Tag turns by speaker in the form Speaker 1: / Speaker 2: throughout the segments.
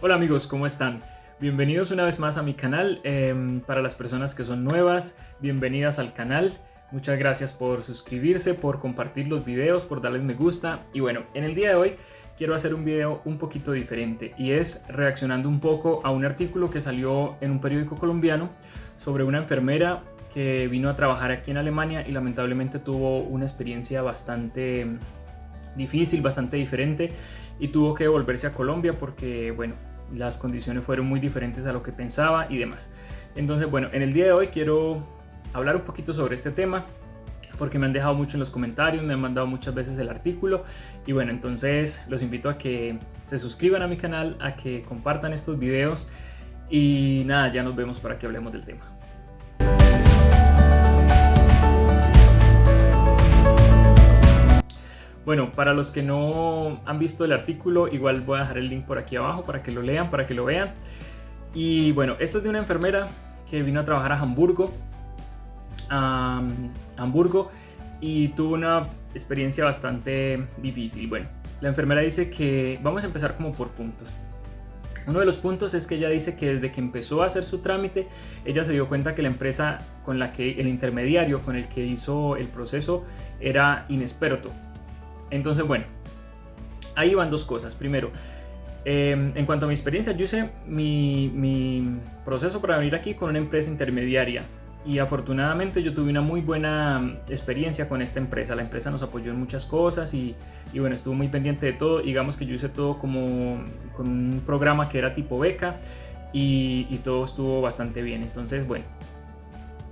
Speaker 1: Hola amigos, ¿cómo están? Bienvenidos una vez más a mi canal. Para las personas que son nuevas, bienvenidas al canal. Muchas gracias por suscribirse, por compartir los videos, por darles me gusta. Y bueno, en el día de hoy quiero hacer un video un poquito diferente y es reaccionando un poco a un artículo que salió en un periódico colombiano sobre una enfermera que vino a trabajar aquí en Alemania y lamentablemente tuvo una experiencia bastante difícil, bastante diferente y tuvo que volverse a Colombia porque, bueno, las condiciones fueron muy diferentes a lo que pensaba y demás. Entonces, bueno, en el día de hoy quiero hablar un poquito sobre este tema porque me han dejado mucho en los comentarios, me han mandado muchas veces el artículo y bueno, entonces los invito a que se suscriban a mi canal, a que compartan estos videos y nada, ya nos vemos para que hablemos del tema. Bueno, para los que no han visto el artículo, igual voy a dejar el link por aquí abajo para que lo lean, para que lo vean. Y bueno, esto es de una enfermera que vino a trabajar a Hamburgo y tuvo una experiencia bastante difícil. Bueno, la enfermera dice que vamos a empezar como por puntos. Uno de los puntos es que ella dice que desde que empezó a hacer su trámite, ella se dio cuenta que la empresa con la que el intermediario con el que hizo el proceso era inexperto. Entonces, bueno, ahí van dos cosas. Primero, en cuanto a mi experiencia, yo hice mi proceso para venir aquí con una empresa intermediaria y afortunadamente yo tuve una muy buena experiencia con esta empresa. La empresa nos apoyó en muchas cosas y bueno, estuvo muy pendiente de todo. Digamos que yo hice todo como con un programa que era tipo beca y todo estuvo bastante bien. Entonces, bueno,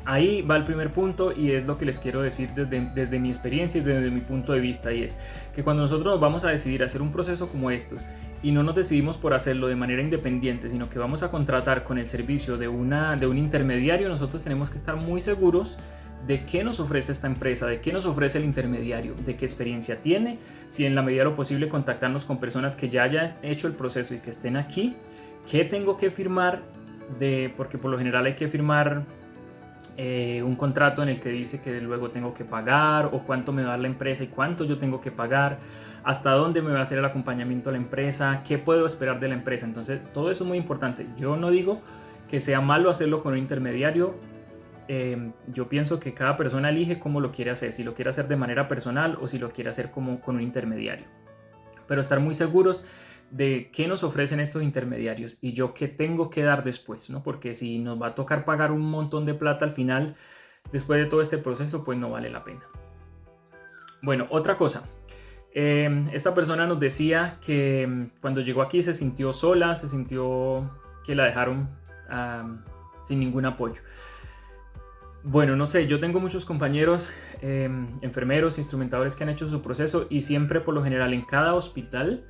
Speaker 1: ahí va el primer punto y es lo que les quiero decir desde mi experiencia y desde mi punto de vista, y es que cuando nosotros nos vamos a decidir hacer un proceso como estos y no nos decidimos por hacerlo de manera independiente, sino que vamos a contratar con el servicio de un intermediario, nosotros tenemos que estar muy seguros de qué nos ofrece esta empresa, de qué nos ofrece el intermediario, de qué experiencia tiene, si en la medida de lo posible contactarnos con personas que ya hayan hecho el proceso y que estén aquí, qué tengo que firmar, porque por lo general hay que firmar un contrato en el que dice que luego tengo que pagar o cuánto me va a dar la empresa y cuánto yo tengo que pagar, hasta dónde me va a hacer el acompañamiento a la empresa, qué puedo esperar de la empresa. Entonces todo eso es muy importante. Yo no digo que sea malo hacerlo con un intermediario. Yo pienso que cada persona elige cómo lo quiere hacer, si lo quiere hacer de manera personal o si lo quiere hacer como con un intermediario, pero estar muy seguros de qué nos ofrecen estos intermediarios y yo qué tengo que dar después, ¿no? Porque si nos va a tocar pagar un montón de plata al final, después de todo este proceso, pues no vale la pena. Bueno, otra cosa. Esta persona nos decía que cuando llegó aquí se sintió sola, se sintió que la dejaron sin ningún apoyo. Bueno, no sé, yo tengo muchos compañeros, enfermeros, instrumentadores que han hecho su proceso y siempre por lo general en cada hospital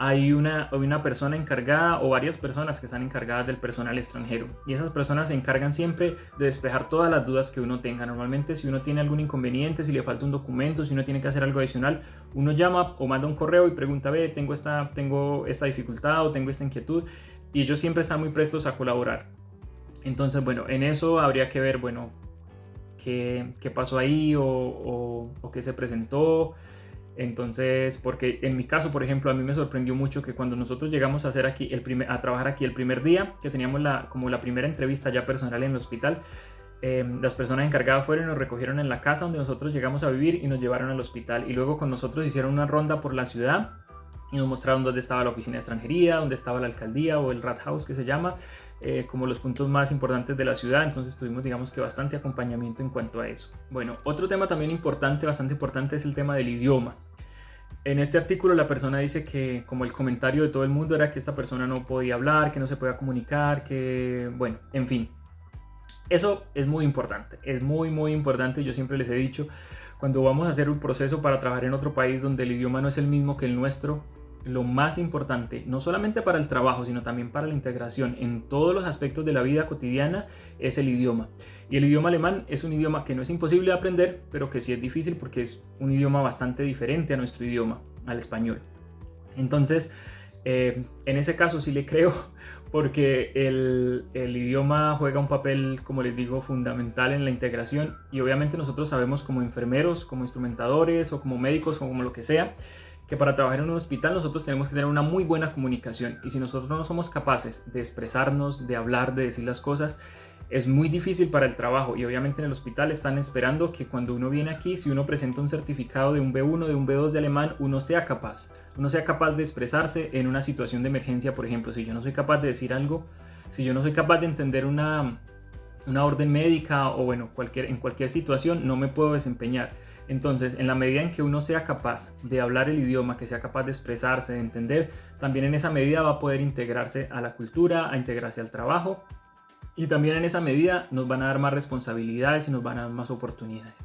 Speaker 1: hay una persona encargada o varias personas que están encargadas del personal extranjero y esas personas se encargan siempre de despejar todas las dudas que uno tenga. Normalmente si uno tiene algún inconveniente, si le falta un documento, si uno tiene que hacer algo adicional, uno llama o manda un correo y pregunta, ve, tengo esta dificultad o tengo esta inquietud, y ellos siempre están muy prestos a colaborar. Entonces, bueno, en eso habría que ver, bueno, qué pasó ahí o qué se presentó. Entonces, porque en mi caso, por ejemplo, a mí me sorprendió mucho que cuando nosotros llegamos a hacer aquí a trabajar aquí el primer día, que teníamos como la primera entrevista ya personal en el hospital, las personas encargadas fueron y nos recogieron en la casa donde nosotros llegamos a vivir y nos llevaron al hospital y luego con nosotros hicieron una ronda por la ciudad y nos mostraron dónde estaba la oficina de extranjería, dónde estaba la alcaldía o el Rathaus que se llama, como los puntos más importantes de la ciudad. Entonces tuvimos, digamos que, bastante acompañamiento en cuanto a eso. Bueno, otro tema también importante, bastante importante, es el tema del idioma. En este artículo la persona dice que como el comentario de todo el mundo era que esta persona no podía hablar, que no se podía comunicar, que bueno, en fin. Eso es muy importante, es muy importante. Yo siempre les he dicho, cuando vamos a hacer un proceso para trabajar en otro país donde el idioma no es el mismo que el nuestro, lo más importante, no solamente para el trabajo, sino también para la integración en todos los aspectos de la vida cotidiana, es el idioma. Y el idioma alemán es un idioma que no es imposible de aprender, pero que sí es difícil porque es un idioma bastante diferente a nuestro idioma, al español. Entonces, en ese caso sí le creo, porque el idioma juega un papel, como les digo, fundamental en la integración. Y obviamente nosotros sabemos como enfermeros, como instrumentadores o como médicos o como lo que sea, que para trabajar en un hospital nosotros tenemos que tener una muy buena comunicación, y si nosotros no somos capaces de expresarnos, de hablar, de decir las cosas, es muy difícil para el trabajo. Y obviamente en el hospital están esperando que cuando uno viene aquí, si uno presenta un certificado de un B1, de un B2 de alemán, uno sea capaz de expresarse en una situación de emergencia. Por ejemplo, si yo no soy capaz de decir algo, si yo no soy capaz de entender una orden médica, o bueno, en cualquier situación, no me puedo desempeñar. Entonces, en la medida en que uno sea capaz de hablar el idioma, que sea capaz de expresarse, de entender, también en esa medida va a poder integrarse a la cultura, a integrarse al trabajo, y también en esa medida nos van a dar más responsabilidades y nos van a dar más oportunidades.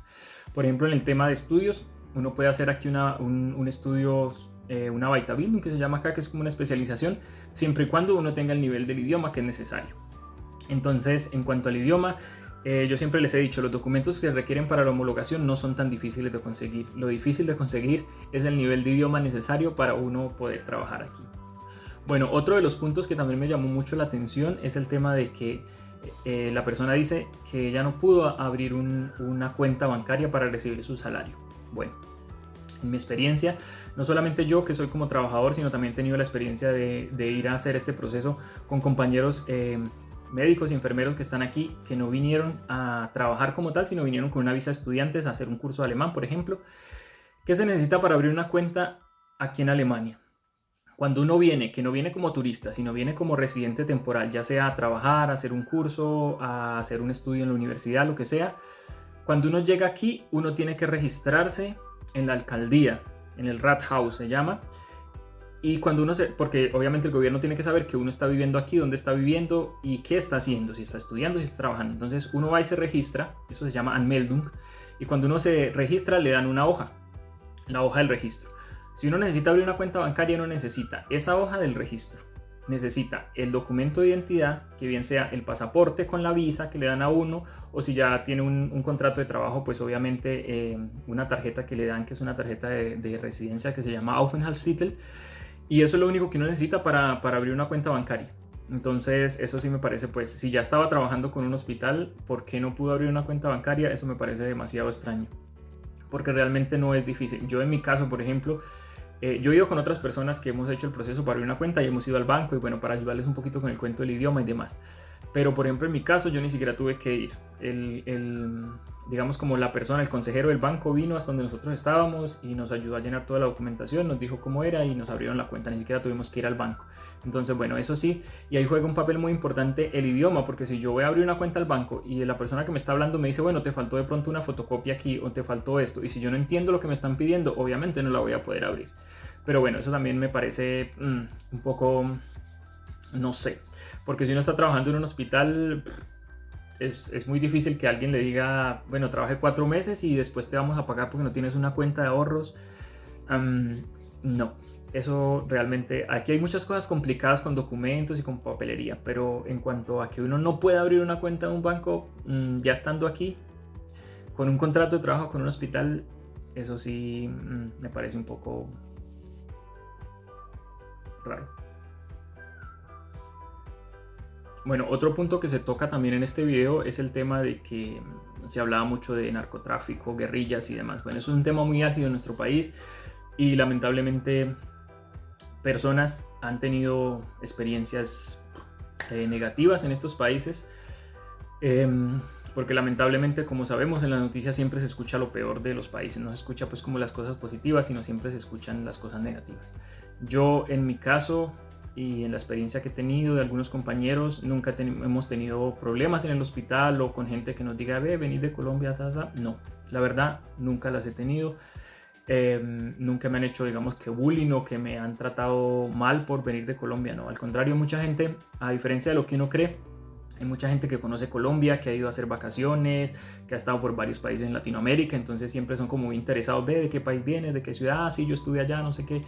Speaker 1: Por ejemplo, en el tema de estudios, uno puede hacer aquí un estudio, una Weiterbildung, que se llama acá, que es como una especialización, siempre y cuando uno tenga el nivel del idioma que es necesario. Entonces, en cuanto al idioma, yo siempre les he dicho, los documentos que requieren para la homologación no son tan difíciles de conseguir. Lo difícil de conseguir es el nivel de idioma necesario para uno poder trabajar aquí. Bueno, otro de los puntos que también me llamó mucho la atención es el tema de que la persona dice que ella no pudo abrir una cuenta bancaria para recibir su salario. Bueno, en mi experiencia, no solamente yo que soy como trabajador, sino también he tenido la experiencia de ir a hacer este proceso con compañeros médicos y enfermeros que están aquí, que no vinieron a trabajar como tal, sino vinieron con una visa de estudiantes a hacer un curso de alemán, por ejemplo. ¿Qué se necesita para abrir una cuenta aquí en Alemania? Cuando uno viene, que no viene como turista, sino viene como residente temporal, ya sea a trabajar, a hacer un curso, a hacer un estudio en la universidad, lo que sea, cuando uno llega aquí, uno tiene que registrarse en la alcaldía, en el Rathaus se llama. Y cuando porque obviamente el gobierno tiene que saber que uno está viviendo aquí, dónde está viviendo y qué está haciendo, si está estudiando, si está trabajando. Entonces uno va y se registra, eso se llama Anmeldung, y cuando uno se registra le dan una hoja, la hoja del registro. Si uno necesita abrir una cuenta bancaria, no necesita esa hoja del registro, necesita el documento de identidad, que bien sea el pasaporte con la visa que le dan a uno, o si ya tiene un contrato de trabajo, pues obviamente una tarjeta que le dan, que es una tarjeta de residencia que se llama Aufenthaltstitel. Y eso es lo único que uno necesita para abrir una cuenta bancaria. Entonces, eso sí me parece, pues, si ya estaba trabajando con un hospital, ¿por qué no pudo abrir una cuenta bancaria? Eso me parece demasiado extraño, porque realmente no es difícil. Yo en mi caso, por ejemplo, yo he ido con otras personas que hemos hecho el proceso para abrir una cuenta y hemos ido al banco, y bueno, para ayudarles un poquito con el cuento del idioma y demás. Pero por ejemplo en mi caso yo ni siquiera tuve que ir. Digamos como la persona, el consejero del banco vino hasta donde nosotros estábamos y nos ayudó a llenar toda la documentación, nos dijo cómo era y nos abrieron la cuenta, ni siquiera tuvimos que ir al banco. Entonces bueno, eso sí, y ahí juega un papel muy importante el idioma, porque si yo voy a abrir una cuenta al banco y la persona que me está hablando me dice, bueno, te faltó de pronto una fotocopia aquí o te faltó esto, y si yo no entiendo lo que me están pidiendo, obviamente no la voy a poder abrir. Pero bueno, eso también me parece un poco, no sé, porque si uno está trabajando en un hospital, es muy difícil que alguien le diga, bueno, trabaje 4 meses y después te vamos a pagar porque no tienes una cuenta de ahorros. No, eso realmente, aquí hay muchas cosas complicadas con documentos y con papelería, pero en cuanto a que uno no puede abrir una cuenta en un banco, ya estando aquí, con un contrato de trabajo con un hospital, eso sí me parece un poco raro. Bueno, otro punto que se toca también en este video es el tema de que se hablaba mucho de narcotráfico, guerrillas y demás. Bueno, eso es un tema muy álgido en nuestro país y lamentablemente personas han tenido experiencias negativas en estos países, porque lamentablemente, como sabemos, en las noticias siempre se escucha lo peor de los países, no se escucha pues como las cosas positivas, sino siempre se escuchan las cosas negativas. Yo en mi caso y en la experiencia que he tenido de algunos compañeros, nunca hemos tenido problemas en el hospital o con gente que nos diga, venid de Colombia, no, la verdad nunca las he tenido. Nunca me han hecho, digamos, que bullying o que me han tratado mal por venir de Colombia, no, al contrario, mucha gente, a diferencia de lo que uno cree, hay mucha gente que conoce Colombia, que ha ido a hacer vacaciones, que ha estado por varios países en Latinoamérica, entonces siempre son como muy interesados, de qué país vienes, de qué ciudad, sí, yo estuve allá, no sé qué.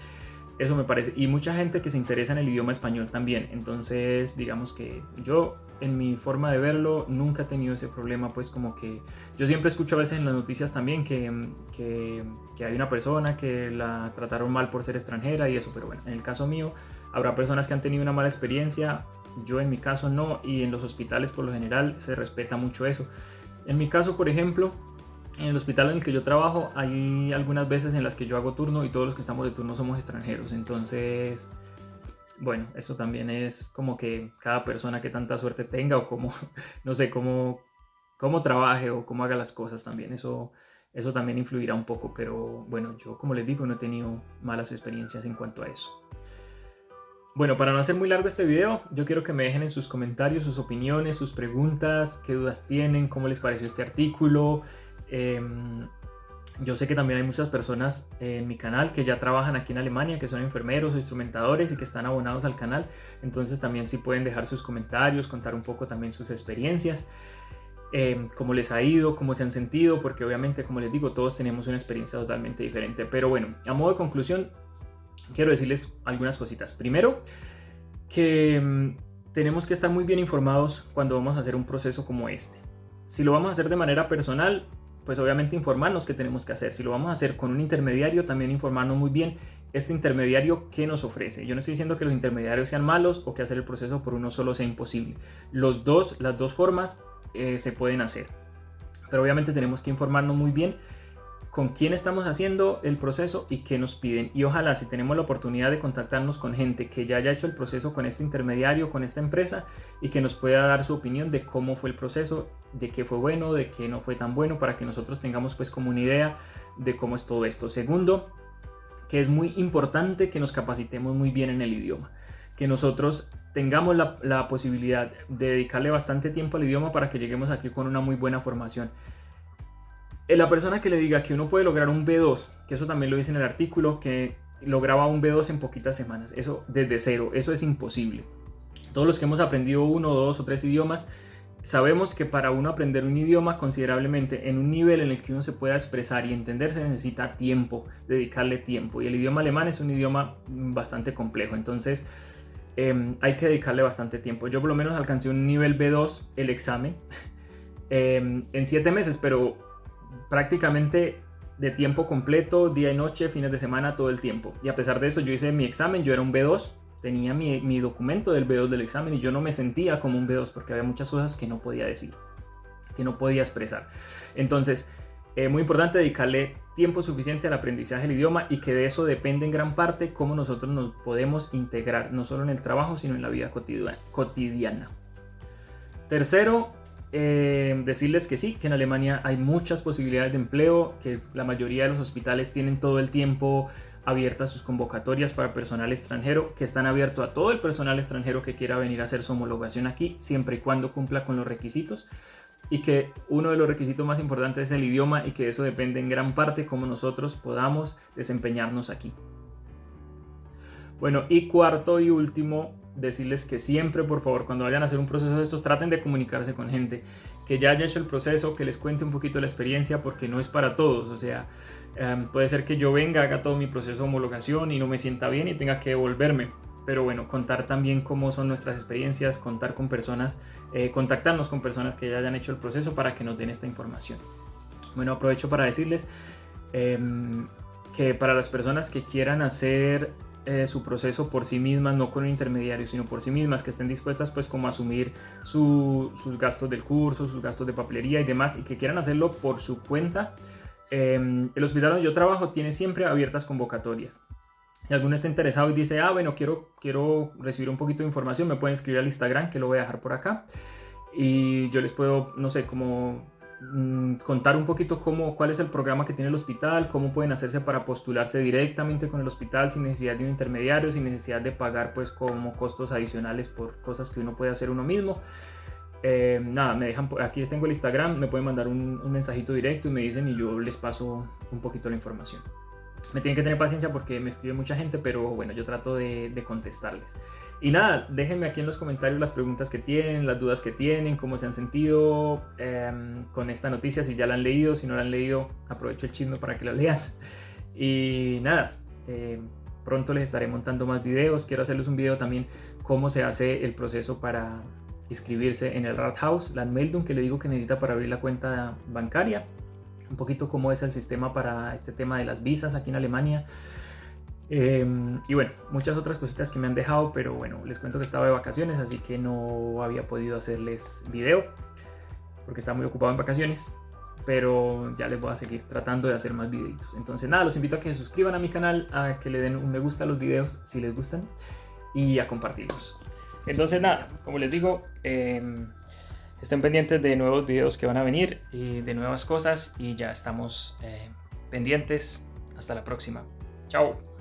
Speaker 1: Eso me parece, y mucha gente que se interesa en el idioma español también. Entonces digamos que yo, en mi forma de verlo, nunca he tenido ese problema, pues como que yo siempre escucho a veces en las noticias también que hay una persona que la trataron mal por ser extranjera y eso, pero bueno, en el caso mío habrá personas que han tenido una mala experiencia, yo en mi caso no, y en los hospitales por lo general se respeta mucho eso. En mi caso, por ejemplo, En el hospital en el que yo trabajo hay algunas veces en las que yo hago turno y todos los que estamos de turno somos extranjeros. Entonces, bueno, eso también es como que cada persona que tanta suerte tenga o como, no sé, cómo trabaje o cómo haga las cosas también. Eso también influirá un poco, pero bueno, yo como les digo no he tenido malas experiencias en cuanto a eso. Bueno, para no hacer muy largo este video, yo quiero que me dejen en sus comentarios sus opiniones, sus preguntas, qué dudas tienen, cómo les pareció este artículo. Yo sé que también hay muchas personas en mi canal que ya trabajan aquí en Alemania, que son enfermeros o instrumentadores y que están abonados al canal. Entonces también sí pueden dejar sus comentarios, contar un poco también sus experiencias, cómo les ha ido, cómo se han sentido, porque obviamente, como les digo, todos tenemos una experiencia totalmente diferente. Pero bueno, a modo de conclusión, quiero decirles algunas cositas. Primero, que tenemos que estar muy bien informados cuando vamos a hacer un proceso como este. Si lo vamos a hacer de manera personal, pues obviamente informarnos qué tenemos que hacer. Si lo vamos a hacer con un intermediario, también informarnos muy bien este intermediario qué nos ofrece. Yo no estoy diciendo que los intermediarios sean malos o que hacer el proceso por uno solo sea imposible. Las dos formas se pueden hacer. Pero obviamente tenemos que informarnos muy bien con quién estamos haciendo el proceso y qué nos piden. Y ojalá, si tenemos la oportunidad de contactarnos con gente que ya haya hecho el proceso con este intermediario, con esta empresa, y que nos pueda dar su opinión de cómo fue el proceso, de qué fue bueno, de qué no fue tan bueno, para que nosotros tengamos pues como una idea de cómo es todo esto. Segundo, que es muy importante que nos capacitemos muy bien en el idioma, que nosotros tengamos la posibilidad de dedicarle bastante tiempo al idioma para que lleguemos aquí con una muy buena formación. La persona que le diga que uno puede lograr un B2, que eso también lo dice en el artículo, que lograba un B2 en poquitas semanas, eso desde cero, eso es imposible. Todos los que hemos aprendido 1, 2 o 3 idiomas, sabemos que para uno aprender un idioma considerablemente en un nivel en el que uno se pueda expresar y entender se necesita tiempo, dedicarle tiempo. Y el idioma alemán es un idioma bastante complejo, entonces hay que dedicarle bastante tiempo. Yo por lo menos alcancé un nivel B2, el examen, en 7 meses, pero prácticamente de tiempo completo, día y noche, fines de semana, todo el tiempo. Y a pesar de eso, yo hice mi examen, yo era un B2, tenía mi documento del B2 del examen y yo no me sentía como un B2 porque había muchas cosas que no podía decir, que no podía expresar. Entonces, muy importante dedicarle tiempo suficiente al aprendizaje del idioma y que de eso depende en gran parte cómo nosotros nos podemos integrar, no solo en el trabajo, sino en la vida cotidiana. Tercero, decirles que sí, que en Alemania hay muchas posibilidades de empleo, que la mayoría de los hospitales tienen todo el tiempo abiertas sus convocatorias para personal extranjero, que están abiertos a todo el personal extranjero que quiera venir a hacer su homologación aquí, siempre y cuando cumpla con los requisitos, y que uno de los requisitos más importantes es el idioma y que eso depende en gran parte cómo nosotros podamos desempeñarnos aquí. Bueno, y cuarto y último, decirles que siempre, por favor, cuando vayan a hacer un proceso de estos, traten de comunicarse con gente que ya haya hecho el proceso, que les cuente un poquito la experiencia, porque no es para todos. O sea, puede ser que yo venga, haga todo mi proceso de homologación y no me sienta bien y tenga que devolverme. Pero bueno, contar también cómo son nuestras experiencias, contar con personas, contactarnos con personas que ya hayan hecho el proceso para que nos den esta información. Bueno, aprovecho para decirles que para las personas que quieran hacer su proceso por sí mismas, no con un intermediario, sino por sí mismas, que estén dispuestas pues como a asumir sus gastos del curso, sus gastos de papelería y demás, y que quieran hacerlo por su cuenta, el hospital donde yo trabajo tiene siempre abiertas convocatorias. Si alguno está interesado y dice, bueno, quiero recibir un poquito de información, me pueden escribir al Instagram, que lo voy a dejar por acá, y yo les puedo, no sé, como contar un poquito cuál es el programa que tiene el hospital, cómo pueden hacerse para postularse directamente con el hospital sin necesidad de un intermediario, sin necesidad de pagar pues como costos adicionales por cosas que uno puede hacer uno mismo. Nada, me dejan, aquí tengo el Instagram, me pueden mandar un mensajito directo y me dicen y yo les paso un poquito la información. Me tienen que tener paciencia porque me escribe mucha gente, pero bueno, yo trato de contestarles. Y nada, déjenme aquí en los comentarios las preguntas que tienen, las dudas que tienen, cómo se han sentido con esta noticia, si ya la han leído, si no la han leído, aprovecho el chisme para que la lean. Y nada, pronto les estaré montando más videos. Quiero hacerles un video también cómo se hace el proceso para inscribirse en el Rathaus, la Anmeldung que le digo que necesita para abrir la cuenta bancaria. Un poquito cómo es el sistema para este tema de las visas aquí en Alemania. Y bueno, muchas otras cositas que me han dejado, pero bueno, les cuento que estaba de vacaciones, así que no había podido hacerles video porque estaba muy ocupado en vacaciones. pero ya les voy a seguir tratando de hacer más videitos. Entonces nada, los invito a que se suscriban a mi canal, a que le den un me gusta a los videos si les gustan y a compartirlos. Entonces nada, como les digo, estén pendientes de nuevos videos que van a venir y de nuevas cosas, y ya estamos pendientes. Hasta la próxima. Chao.